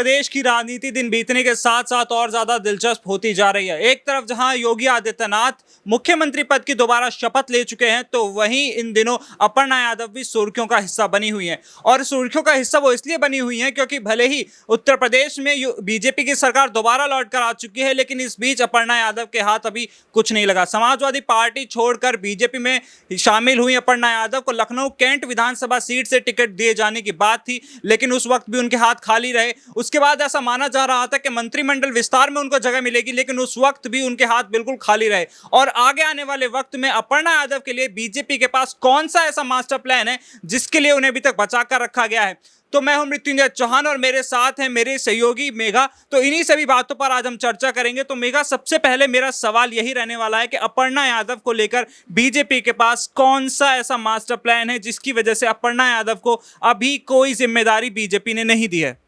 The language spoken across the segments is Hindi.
प्रदेश की राजनीति दिन बीतने के साथ साथ और ज्यादा दिलचस्प होती जा रही है। एक तरफ जहां योगी आदित्यनाथ मुख्यमंत्री पद की दोबारा शपथ ले चुके हैं, तो वहीं इन दिनों अपर्णा यादव भी सुर्खियों का हिस्सा बनी हुई हैं। और सुर्खियों का हिस्सा वो इसलिए बनी हुई हैं क्योंकि भले ही उत्तर प्रदेश में बीजेपी की सरकार दोबारा लौट कर आ चुकी है, लेकिन इस बीच अपर्णा यादव के हाथ अभी कुछ नहीं लगा। समाजवादी पार्टी छोड़कर बीजेपी में शामिल हुई अपर्णा यादव को लखनऊ कैंट विधानसभा सीट से टिकट दिए जाने की बात थी, लेकिन उस वक्त भी उनके हाथ खाली रहे। उसके बाद ऐसा माना जा रहा था कि मंत्रिमंडल विस्तार में उनको जगह मिलेगी, लेकिन उस वक्त भी उनके हाथ बिल्कुल खाली रहे। और आगे आने वाले वक्त में अपर्णा यादव के लिए बीजेपी के पास कौन सा ऐसा मास्टर प्लान है जिसके लिए उन्हें अभी तक बचा कर रखा गया है। तो मैं हूं मृत्युंजय चौहान और मेरे साथ हैं मेरे सहयोगी मेघा। तो इन्हीं सभी बातों पर आज हम चर्चा करेंगे। तो मेघा, सबसे पहले मेरा सवाल यही रहने वाला है कि अपर्णा यादव को लेकर बीजेपी के पास कौन सा ऐसा मास्टर प्लान है जिसकी वजह से अपर्णा यादव को अभी कोई जिम्मेदारी बीजेपी ने नहीं दी है।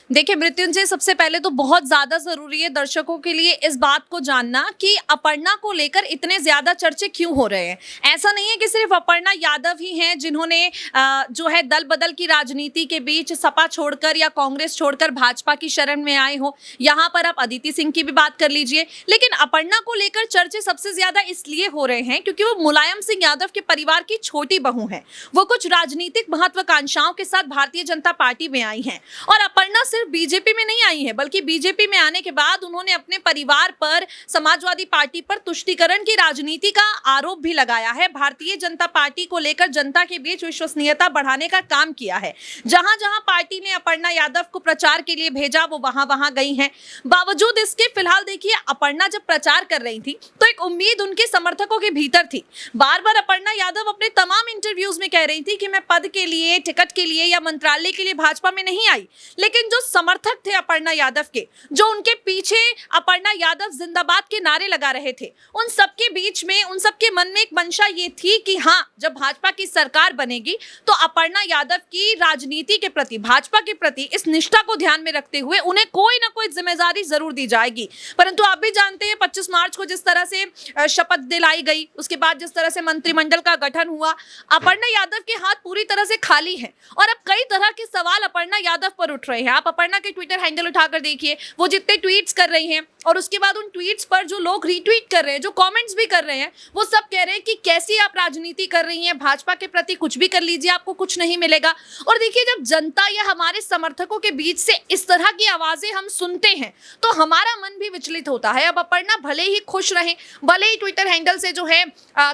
देखिए मृत्युंजय, सबसे पहले तो बहुत ज्यादा जरूरी है दर्शकों के लिए इस बात को जानना कि अपर्णा को लेकर इतने ज्यादा चर्चे क्यों हो रहे हैं। ऐसा नहीं है कि सिर्फ अपर्णा यादव ही हैं जिन्होंने जो है दल बदल की राजनीति के बीच सपा छोड़कर या कांग्रेस छोड़कर भाजपा की शरण में आए हो। यहाँ पर आप अदिति सिंह की भी बात कर लीजिए, लेकिन अपर्णा को लेकर चर्चे सबसे ज्यादा इसलिए हो रहे हैं क्योंकि वो मुलायम सिंह यादव के परिवार की छोटी बहू है। वो कुछ राजनीतिक महत्वाकांक्षाओं के साथ भारतीय जनता पार्टी में आई हैं और अपर्णा बीजेपी में नहीं आई है, बल्कि बीजेपी में आने के बाद उन्होंने अपने परिवार पर, समाजवादी पार्टी पर तुष्टीकरण की राजनीति का आरोप भी लगाया है। भारतीय जनता पार्टी को लेकर जनता के बीच विश्वसनीयता बढ़ाने का काम किया है। जहां जहां पार्टी ने अपर्णा यादव को प्रचार के लिए भेजा वो वहां वहां गई हैं। बावजूद इसके फिलहाल देखिए, अपर्णा जब प्रचार कर रही थी तो एक उम्मीद उनके समर्थकों के भीतर थी। बार बार अपर्णा यादव अपने तमाम इंटरव्यूज में कह रही थी कि मैं पद के लिए, टिकट के लिए या मंत्रालय के लिए भाजपा में नहीं आई, लेकिन जो समर्थक थे अपर्णा यादव के, जो उनके पीछे अपर्णा यादव जिंदाबाद के नारे लगा रहे थे, उन सबके बीच में, उन सबके मन में एक मंशा ये थी कि हाँ, जब भाजपा की सरकार बनेगी तो अपर्णा यादव की राजनीति के प्रति, भाजपा के प्रति इस निष्ठा को ध्यान में रखते हुए उन्हें कोई ना कोई जिम्मेदारी जरूर दी जाएगी। परंतु आप भी जानते हैं 25 मार्च को जिस तरह से शपथ दिलाई गई, उसके बाद जिस तरह से मंत्रिमंडल का गठन हुआ, अपर्णा यादव के हाथ पूरी तरह से खाली हैं और अब कई तरह के सवाल अपर्णा यादव पर उठ रहे हैं। आप अपर्णा के ट्विटर हैंडल उठाकर देखिए, वो जितने ट्वीट्स कर रही हैं और उसके बाद उन ट्वीट्स पर जो लोग रीट्वीट कर रहे हैं, जो कमेंट्स भी कर रहे हैं, वो सब कह रहे हैं कि कैसी आप राजनीति कर रही हैं, भाजपा के प्रति कुछ भी कर लीजिए, आपको कुछ नहीं मिलेगा। और देखिए, जब जनता या हमारे समर्थकों के बीच से इस तरह की आवाजें हम सुनते हैं तो हमारा मन भी विचलित होता है। अब अपर्णा भले ही खुश रहें, भले ही ट्विटर हैंडल से जो है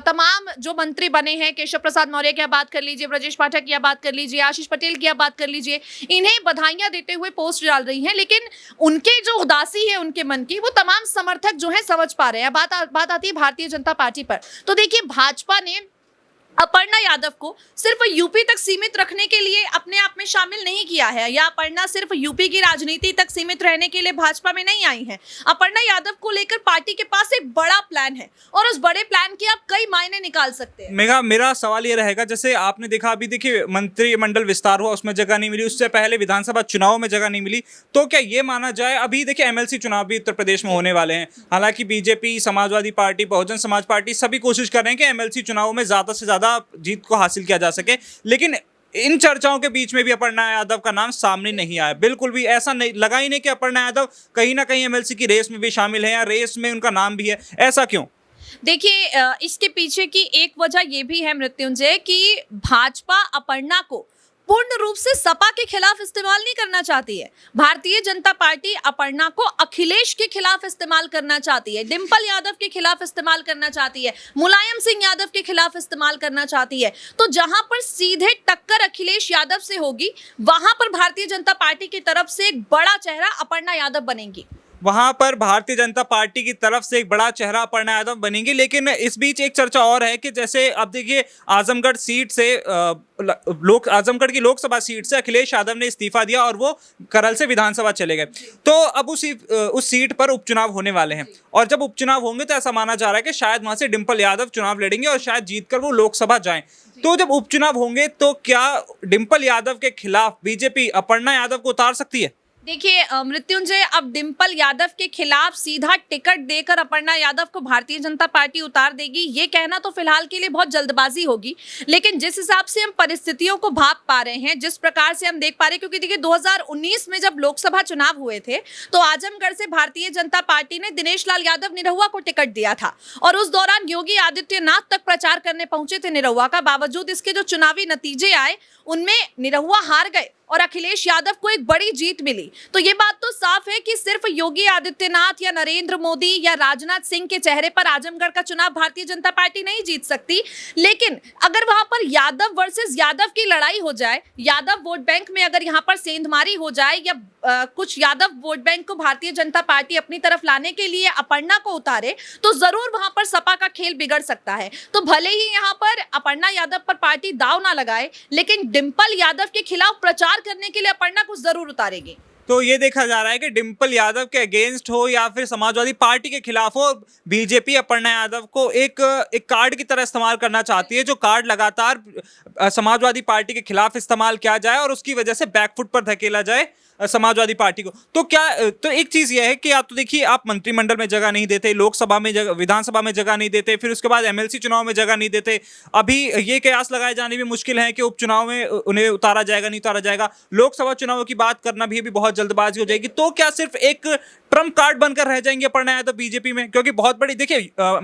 तमाम जो मंत्री बने हैं, केशव प्रसाद मौर्य की बात कर लीजिए, ब्रजेश पाठक की बात कर लीजिए, आशीष पटेल की बात कर लीजिए, इन्हें बधाइयां देते हुए पोस्ट डाल रही हैं, लेकिन उनके जो उदासी है उनके मन की, वो तमाम समर्थक जो है समझ पा रहे हैं। बात आती है भारतीय जनता पार्टी पर, तो देखिए भाजपा ने अपर्णा यादव को सिर्फ यूपी तक सीमित रखने के लिए अपने आप में शामिल नहीं किया है, या अपर्णा सिर्फ यूपी की राजनीति तक सीमित रहने के लिए भाजपा में नहीं आई है। अपर्णा यादव को लेकर पार्टी के पास एक बड़ा प्लान है और उस बड़े प्लान के आप कई मायने निकाल सकते हैं। मेरा सवाल ये रहेगा, जैसे आपने देखा अभी देखिए मंत्रिमंडल विस्तार हुआ, उसमें जगह नहीं मिली, उससे पहले विधानसभा चुनाव में जगह नहीं मिली, तो क्या ये माना जाए, अभी देखिए एमएलसी चुनाव भी उत्तर प्रदेश में होने वाले हैं, हालांकि BJP, Samajwadi party, Bahujan Samaj party सभी कोशिश कर रहे हैं कि एमएलसी चुनाव में ज्यादा से ज्यादा जीत को हासिल किया जा सके, लेकिन इन चर्चाओं के बीच में भी अपर्णा यादव का नाम सामने नहीं आया। बिल्कुल भी ऐसा नहीं लगा ही नहीं कि अपर्णा यादव कहीं ना कहीं एमएलसी की रेस में भी शामिल है या रेस में उनका नाम भी है। ऐसा क्यों? देखिए, इसके पीछे की एक वजह यह भी है मृत्युंजय कि भाजपा अपर्णा को पूर्ण रूप से सपा के खिलाफ इस्तेमाल नहीं करना चाहती है। भारतीय जनता पार्टी अपर्णा को अखिलेश के खिलाफ इस्तेमाल करना चाहती है, डिंपल यादव के खिलाफ इस्तेमाल करना चाहती है, मुलायम सिंह यादव के खिलाफ इस्तेमाल करना चाहती है। तो जहां पर सीधे टक्कर अखिलेश यादव से होगी, वहां पर भारतीय जनता पार्टी की तरफ से एक बड़ा चेहरा अपर्णा यादव बनेंगी। वहां पर भारतीय जनता पार्टी की तरफ से एक बड़ा चेहरा अपर्णा यादव बनेंगे। लेकिन इस बीच एक चर्चा और है कि जैसे अब देखिए आजमगढ़ सीट से आजमगढ़ की लोकसभा सीट से अखिलेश यादव ने इस्तीफा दिया और वो करल से विधानसभा चले गए, तो अब उस सीट पर उपचुनाव होने वाले हैं और जब उपचुनाव होंगे तो ऐसा माना जा रहा है कि शायद वहां से डिंपल यादव चुनाव लड़ेंगे और शायद जीतकर वो लोकसभा जाएं। तो जब उपचुनाव होंगे तो क्या डिंपल यादव के खिलाफ बीजेपी अपर्णा यादव को उतार सकती है? देखिए मृत्युंजय, अब डिंपल यादव के खिलाफ सीधा टिकट देकर अपर्णा यादव को भारतीय जनता पार्टी उतार देगी, ये कहना तो फिलहाल के लिए बहुत जल्दबाजी होगी। लेकिन जिस हिसाब से हम परिस्थितियों को भाप पा रहे हैं, जिस प्रकार से हम देख पा रहे हैं, क्योंकि देखिए 2019 में जब लोकसभा चुनाव हुए थे तो आजमगढ़ से भारतीय जनता पार्टी ने दिनेश लाल यादव निरहुआ को टिकट दिया था और उस दौरान योगी आदित्यनाथ तक प्रचार करने पहुंचे थे निरहुआ का। बावजूद इसके जो चुनावी नतीजे आए उनमें निरहुआ हार गए और अखिलेश यादव को एक बड़ी जीत मिली। तो ये बात तो साफ है कि सिर्फ योगी आदित्यनाथ या नरेंद्र मोदी या राजनाथ सिंह के चेहरे पर आजमगढ़ का चुनाव भारतीय जनता पार्टी नहीं जीत सकती। लेकिन अगर वहां पर यादव वर्सेस यादव की लड़ाई हो जाए, यादव वोट बैंक में अगर यहाँ पर सेंधमारी हो जाए या कुछ यादव वोट बैंक को भारतीय जनता पार्टी अपनी तरफ लाने के लिए अपर्णा को उतारे, तो जरूर वहां पर सपा का खेल बिगड़ सकता है। तो भले ही यहाँ पर अपर्णा यादव पर पार्टी दाव ना लगाए, लेकिन डिंपल यादव के खिलाफ प्रचार करने के लिए अपर्णा को जरूर उतारेगी। तो ये देखा जा रहा है कि डिंपल यादव के अगेंस्ट हो या फिर समाजवादी पार्टी के खिलाफ हो, बीजेपी अपर्णा यादव को एक कार्ड की तरह इस्तेमाल करना चाहती है, जो कार्ड लगातार समाजवादी पार्टी के खिलाफ इस्तेमाल किया जाए और उसकी वजह से बैकफुट पर धकेला जाए समाजवादी पार्टी को। तो एक चीज यह है कि आप तो देखिए, आप मंत्रिमंडल में जगह नहीं देते, लोकसभा में जगह, विधानसभा में जगह नहीं देते, फिर उसके बाद एमएलसी चुनाव में जगह नहीं देते। अभी ये कयास लगाए जाने भी मुश्किल है कि उपचुनाव में उन्हें उतारा जाएगा नहीं उतारा जाएगा। लोकसभा चुनावों की बात करना भी बहुत जल्दबाजी हो जाएगी। तो क्या सिर्फ एक ट्रम्प कार्ड बनकर रह जाएंगे अपर्णा यादव बीजेपी में? क्योंकि बहुत बड़ी, देखिए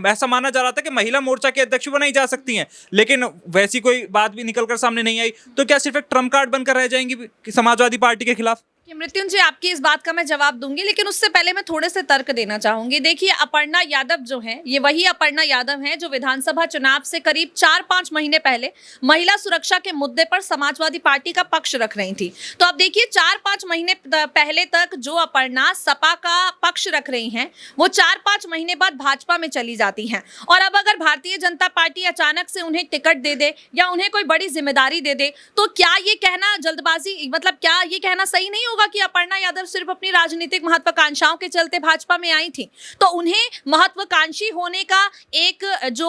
ऐसा माना जा रहा था कि महिला मोर्चा के अध्यक्ष बनाई जा सकती हैं, लेकिन वैसी कोई बात भी निकलकर सामने नहीं आई। तो क्या सिर्फ एक ट्रम्प कार्ड बनकर रह जाएंगी समाजवादी पार्टी के खिलाफ? मृत्युंजय, आपकी इस बात का मैं जवाब दूंगी, लेकिन उससे पहले मैं थोड़े से तर्क देना चाहूंगी। देखिए, अपर्णा यादव जो है, ये वही अपर्णा यादव है जो विधानसभा चुनाव से करीब 4-5 महीने पहले महिला सुरक्षा के मुद्दे पर समाजवादी पार्टी का पक्ष रख रही थी। तो अब देखिए, 4-5 महीने पहले तक जो अपर्णा सपा का पक्ष रख रही हैं, वो 4-5 महीने बाद भाजपा में चली जाती हैं। और अब अगर भारतीय जनता पार्टी अचानक से उन्हें टिकट दे दे या उन्हें कोई बड़ी जिम्मेदारी दे दे, तो क्या ये कहना जल्दबाजी, मतलब क्या ये कहना सही नहीं होगा कि अपर्णा यादव सिर्फ अपनी राजनीतिक महत्वाकांक्षाओं के चलते भाजपा में आई थी? तो उन्हें महत्वाकांक्षी होने का एक जो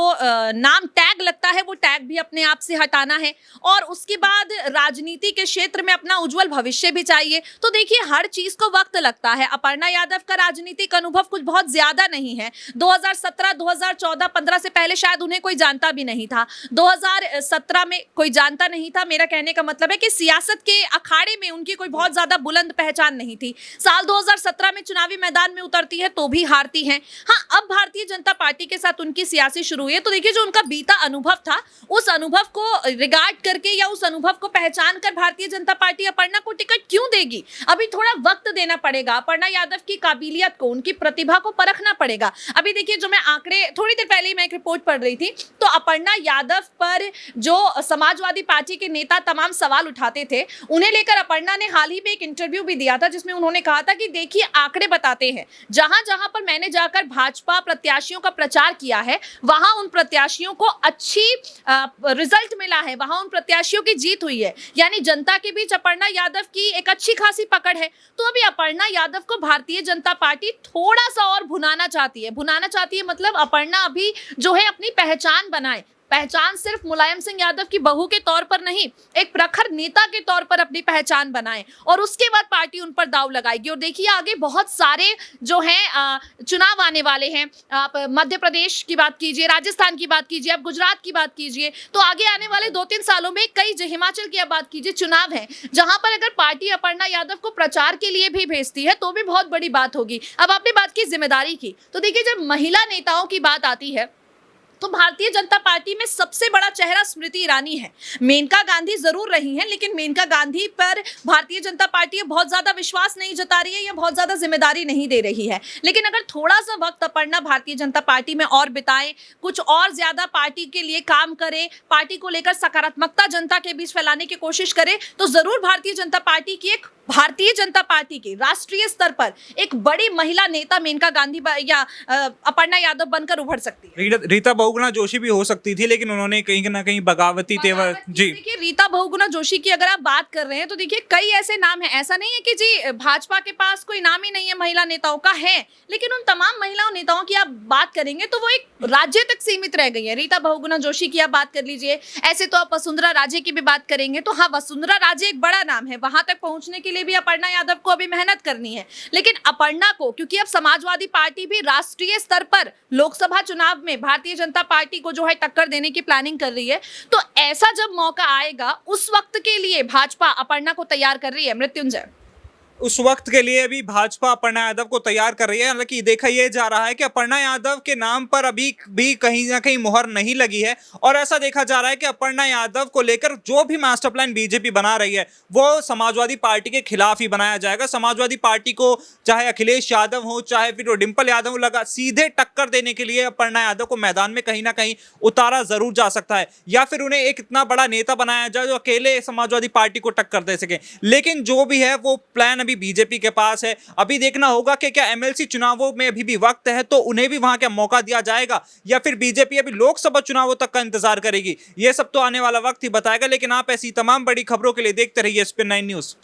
नाम टैग लगता है, वो टैग भी अपने आप से हटाना है और उसके बाद राजनीति के क्षेत्र में अपना उज्जवल भविष्य भी चाहिए। तो देखिए, हर चीज को वक्त लगता है। अपर्णा यादव का राजनीतिक अनुभव कुछ बहुत ज्यादा नहीं है। 2017, 2014, 15 से पहले शायद उन्हें कोई जानता भी नहीं था। 2017 में कोई जानता नहीं था, मेरा कहने का मतलब है कि सियासत के अखाड़े में उनकी कोई बहुत ज्यादा बुलंद पहचान नहीं थी। साल 2017 में चुनावी मैदान में उतरती है तो भी हारती हैं। हाँ, अब भारतीय जनता पार्टी के साथ उनकी सियासी शुरू हुई है, तो देखिए जो उनका बीता अनुभव था, उस अनुभव को रिगार्ड करके या उस अनुभव को पहचान कर भारतीय जनता पार्टी अपर्णा को टिकट क्यों देगी? अभी थोड़ा वक्त देना पड़ेगा। अपर्णा यादव की काबिलियत को, उनकी प्रतिभा को परखना पड़ेगा। अभी देखिए, जो मैं आंकड़े थोड़ी देर पहले ही मैं एक रिपोर्ट पढ़ रही थी, तो अपर्णा यादव पर जो समाजवादी पार्टी के नेता तमाम सवाल उठाते थे, उन्हें लेकर अपर्णा ने हाल ही में एक इंटरव्यू भी दिया था, जिसमें उन्होंने कहा था कि देखिए, आंकड़े बताते हैं, जहां जहां पर मैंने जाकर भाजपा प्रत्याशियों का प्रचार किया है, वहां उन प्रत्याशियों को अच्छी रिजल्ट मिला है, वहां उन प्रत्याशियों की जीत हुई है। यानी जनता के बीच अपर्णा यादव की एक अच्छी खासी पकड़ है। तो अभी अपर्णा यादव को भारतीय जनता पार्टी थोड़ा सा और भुनाना चाहती है। भुनाना चाहती है मतलब अपर्णा अभी जो है अपनी पहचान बनाए। पहचान सिर्फ मुलायम सिंह यादव की बहू के तौर पर नहीं, एक प्रखर नेता के तौर पर अपनी पहचान बनाए और उसके बाद पार्टी उन पर दाव लगाएगी। और देखिए, आगे बहुत सारे जो हैं चुनाव आने वाले हैं। आप मध्य प्रदेश की बात कीजिए, राजस्थान की बात कीजिए, आप गुजरात की बात कीजिए, तो आगे आने वाले 2-3 सालों में कई, हिमाचल की आप बात कीजिए, चुनाव है, जहां पर अगर पार्टी अपर्णा यादव को प्रचार के लिए भी भेजती है तो भी बहुत बड़ी बात होगी। अब आपने बात की जिम्मेदारी की, तो देखिए, जब महिला नेताओं की बात आती है तो भारतीय जनता पार्टी में सबसे बड़ा चेहरा स्मृति ईरानी है। मेनका गांधी जरूर रही हैं, लेकिन मेनका गांधी पर भारतीय जनता पार्टी बहुत ज्यादा विश्वास नहीं जता रही है या बहुत ज्यादा जिम्मेदारी नहीं दे रही है। लेकिन अगर थोड़ा सा वक्त अपर्णा भारतीय जनता पार्टी में और बिताए, कुछ और ज्यादा पार्टी के लिए काम करे, पार्टी को लेकर सकारात्मकता जनता के बीच फैलाने की कोशिश करे, तो जरूर भारतीय जनता पार्टी की राष्ट्रीय स्तर पर एक बड़ी महिला नेता मेनका गांधी या अपर्णा यादव बनकर उभर सकती है। रीता बहू, बहुगुणा जोशी भी हो सकती थी, लेकिन उन्होंने कहीं ना कहीं बगावती तेवर जी। देखिए रीता बहुगुणा जोशी की अगर आप बात कर रहे हैं तो देखिए कई ऐसे नाम हैं, ऐसा नहीं है कि जी भाजपा के पास कोई नाम ही नहीं है महिला नेताओं का, है, लेकिन उन तमाम महिला नेताओं की आप बात करेंगे तो वो एक राज्य तक सीमित रह गई है। रीता बहुगुणा जोशी की आप बात कर लीजिए, ऐसे तो आप वसुंधरा राजे की भी बात करेंगे तो हाँ, वसुंधरा राजे एक बड़ा नाम है, वहां तक पहुंचने के लिए भी अपर्णा यादव को अभी मेहनत करनी है। लेकिन अपर्णा को, क्योंकि अब समाजवादी पार्टी भी राष्ट्रीय स्तर पर लोकसभा चुनाव में भारतीय जनता पार्टी को जो है टक्कर देने की प्लानिंग कर रही है, तो ऐसा जब मौका आएगा उस वक्त के लिए भाजपा अपर्णा को तैयार कर रही है। मृत्युंजय, उस वक्त के लिए अभी भाजपा अपर्णा यादव को तैयार कर रही है। हालांकि देखा यह जा रहा है कि अपर्णा यादव के नाम पर अभी भी कहीं ना कहीं मुहर नहीं लगी है, और ऐसा देखा जा रहा है कि अपर्णा यादव को लेकर जो भी मास्टर प्लान बीजेपी बना रही है वो समाजवादी पार्टी के खिलाफ ही बनाया जाएगा। समाजवादी पार्टी को चाहे अखिलेश यादव हो चाहे फिर डिंपल यादव लगा सीधे टक्कर देने के लिए अपर्णा यादव को मैदान में कहीं ना कहीं उतारा जरूर जा सकता है, या फिर उन्हें एक इतना बड़ा नेता बनाया जाए जो अकेले समाजवादी पार्टी को टक्कर दे सके। लेकिन जो भी है वो प्लान अभी बीजेपी के पास है। अभी देखना होगा कि क्या एमएलसी चुनावों में अभी भी वक्त है तो उन्हें भी वहां क्या मौका दिया जाएगा, या फिर बीजेपी अभी लोकसभा चुनावों तक का इंतजार करेगी। यह सब तो आने वाला वक्त ही बताएगा। लेकिन आप ऐसी तमाम बड़ी खबरों के लिए देखते रहिए स्पिन 9 न्यूज।